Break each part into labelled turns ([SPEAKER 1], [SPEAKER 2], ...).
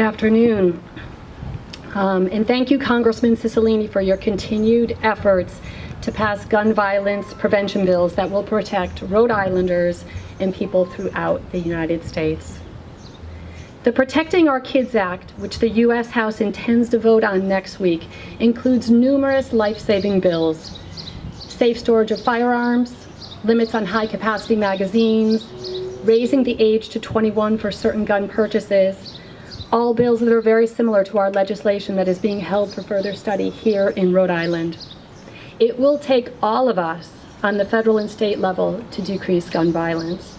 [SPEAKER 1] afternoon. And thank you, Congressman Cicilline, for your continued efforts to pass gun violence prevention bills that will protect Rhode Islanders and people throughout the United States. The Protecting Our Kids Act, which the U.S. House intends to vote on next week, includes numerous life-saving bills: safe storage of firearms, limits on high-capacity magazines, raising the age to 21 for certain gun purchases, all bills that are very similar to our legislation that is being held for further study here in Rhode Island. It will take all of us on the federal and state level to decrease gun violence.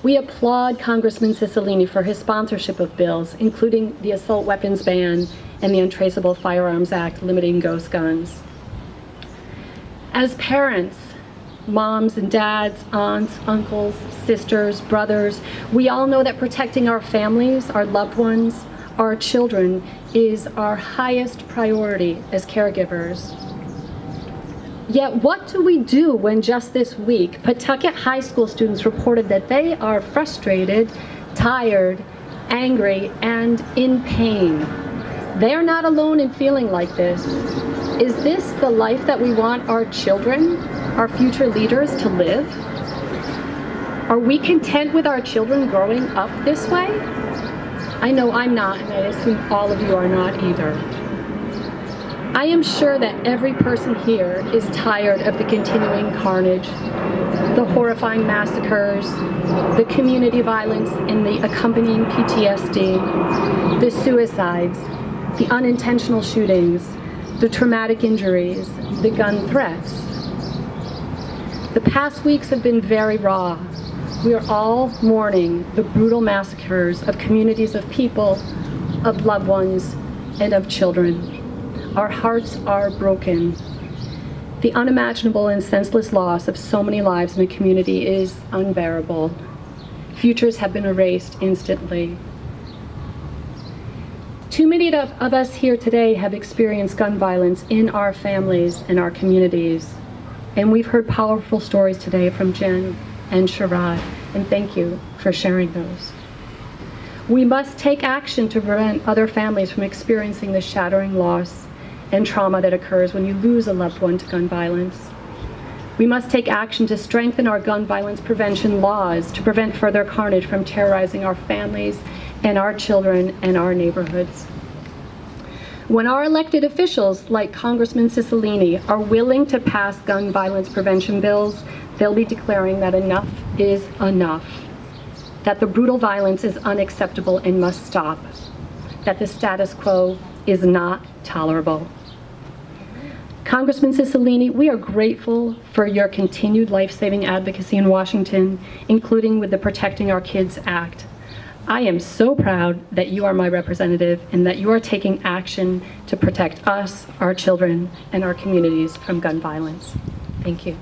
[SPEAKER 1] We applaud Congressman Cicilline for his sponsorship of bills, including the assault weapons ban and the Untraceable Firearms Act limiting ghost guns. As parents, moms and dads, aunts, uncles, sisters, brothers, we all know that protecting our families, our loved ones, our children is our highest priority as caregivers. Yet what do we do when just this week Pawtucket High School students reported that they are frustrated, tired, angry, and in pain? They are not alone in feeling like this. Is this the life that we want our children, our future leaders, to live? Are we content with our children growing up this way? I know I'm not, and I assume all of you are not either. I am sure that every person here is tired of the continuing carnage, the horrifying massacres, the community violence and the accompanying PTSD, the suicides, the unintentional shootings, the traumatic injuries, the gun threats. The past weeks have been very raw. We are all mourning the brutal massacres of communities of people, of loved ones, and of children. Our hearts are broken. The unimaginable and senseless loss of so many lives in the community is unbearable. Futures have been erased instantly. Too many of us here today have experienced gun violence in our families and our communities. And we've heard powerful stories today from Jen and Sharad, and thank you for sharing those. We must take action to prevent other families from experiencing the shattering loss and trauma that occurs when you lose a loved one to gun violence. We must take action to strengthen our gun violence prevention laws to prevent further carnage from terrorizing our families and our children and our neighborhoods. When our elected officials, like Congressman Cicilline, are willing to pass gun violence prevention bills, they'll be declaring that enough is enough, that the brutal violence is unacceptable and must stop, that the status quo is not tolerable. Congressman Cicilline, we are grateful for your continued life-saving advocacy in Washington, including with the Protecting Our Kids Act. I am so proud that you are my representative and that you are taking action to protect us, our children, and our communities from gun violence. Thank you.